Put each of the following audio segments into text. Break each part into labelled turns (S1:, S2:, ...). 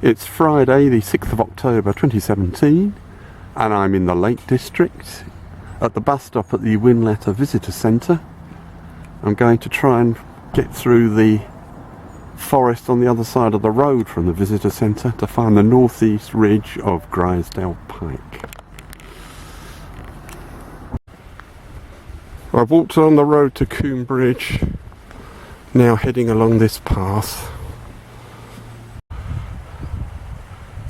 S1: It's Friday the 6th of October 2017 and I'm in the Lake District at the bus stop at the Whinlatter Visiror Centre. I'm going to try and get through the forest on the other side of the road from the Visitor Centre to find the northeast ridge of Grisedale Pike. I've walked along the road to Coombe Bridge, now heading along this path.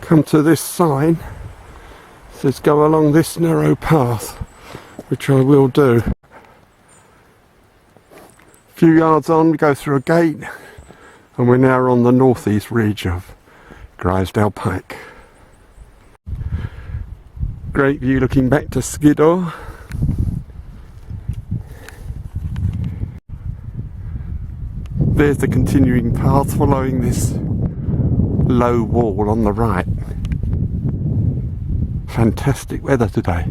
S1: Come to this sign, it says go along this narrow path, which I will do. A few yards on, we go through a gate, and we're now on the northeast ridge of Grisedale Pike. Great view looking back to Skiddaw. There's the continuing path following this low wall on the right. Fantastic weather today.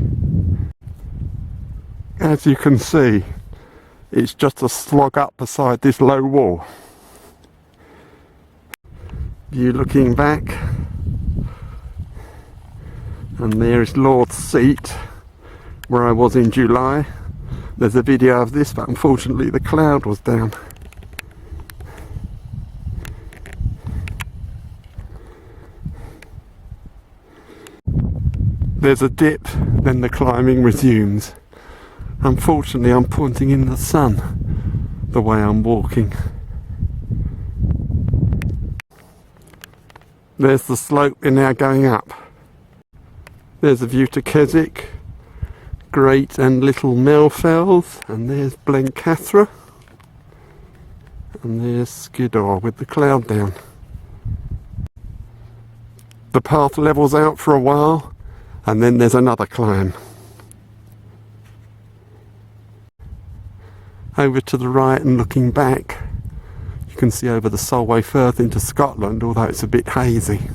S1: As you can see, it's just a slog up beside this low wall. View looking back, and there is Lord's Seat, where I was in July. There's a video of this, but unfortunately the cloud was down. There's a dip, then the climbing resumes. Unfortunately, I'm pointing in the sun the way I'm walking. There's the slope we're now going up. There's a view to Keswick, Great and Little Melfells, and there's Blencathra, and there's Skiddaw with the cloud down. The path levels out for a while, and then there's another climb. Over to the right and looking back, you can see over the Solway Firth into Scotland, although it's a bit hazy.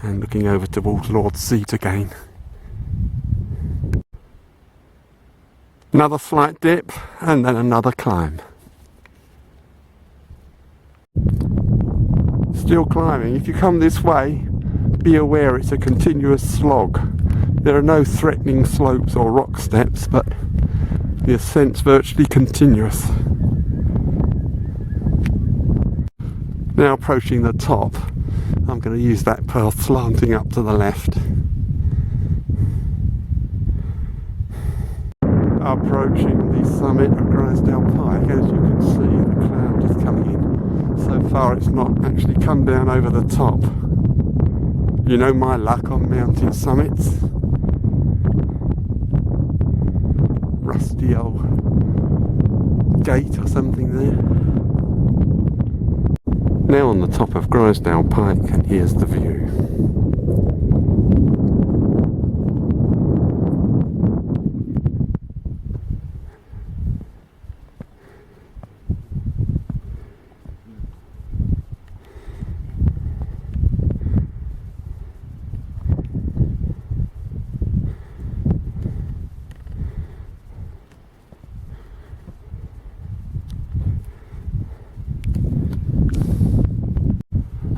S1: And looking over towards Lord's Seat again. Another slight dip, and then another climb. Still climbing. If you come this way, be aware it's a continuous slog. There are no threatening slopes or rock steps, but the ascent's virtually continuous. Now approaching the top, I'm going to use that path slanting up to the left. Approaching the summit of Grisedale Pike, as you can see the cloud is coming in. So far it's not actually come down over the top. You know my luck on mountain summits. Rusty old gate or something there. Now on the top of Grisedale Pike, and here's the view.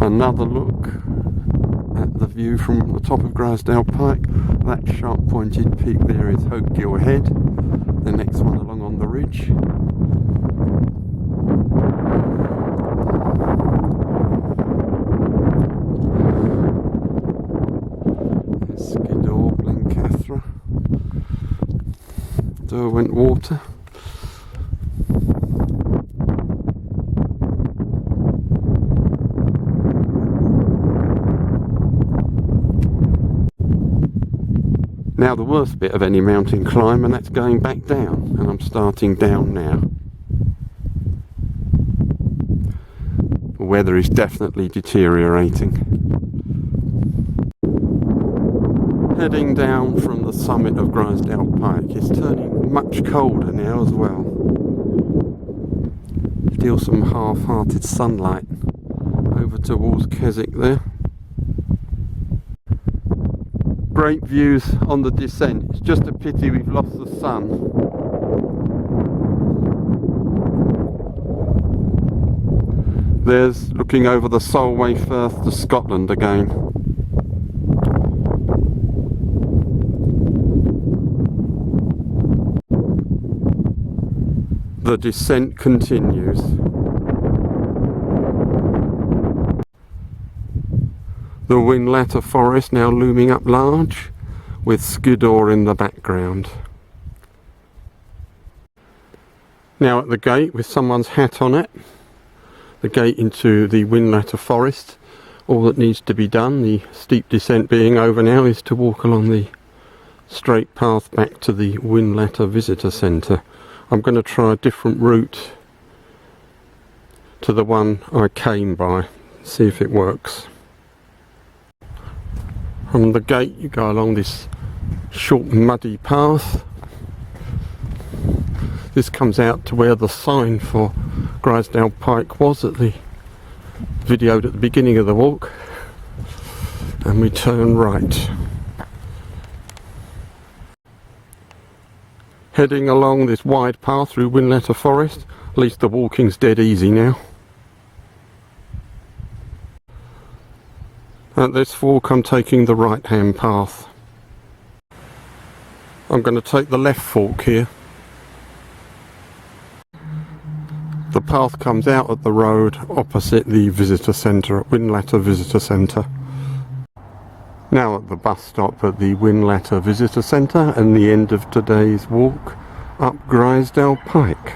S1: Another look at the view from the top of Grisedale Pike. That sharp pointed peak there is Hopegill Head, the next one along on the ridge. There's Skiddaw, Blencathra, Derwent Water. Now the worst bit of any mountain climb, and that's going back down, and I'm starting down now. The weather is definitely deteriorating. Heading down from the summit of Grisedale Pike, it's turning much colder now as well. Still some half-hearted sunlight over towards Keswick there. Great views on the descent. It's just a pity we've lost the sun. There's looking over the Solway Firth to Scotland again. The descent continues. The Whinlatter Forest now looming up large, with Skiddaw in the background. Now at the gate with someone's hat on it, the gate into the Whinlatter Forest. All that needs to be done, the steep descent being over now, is to walk along the straight path back to the Whinlatter Visitors Centre. I'm going to try a different route to the one I came by, see if it works. From the gate you go along this short muddy path. This comes out to where the sign for Grisedale Pike was at the videoed at the beginning of the walk, and we turn right. Heading along this wide path through Whinlatter Forest. At least the walking's dead easy now. At this fork I'm taking the right hand path. I'm going to take the left fork here. The path comes out at the road opposite the visitor centre at Whinlatter Visitor Centre. Now at the bus stop at the Whinlatter Visitor Centre and the end of today's walk up Grisedale Pike.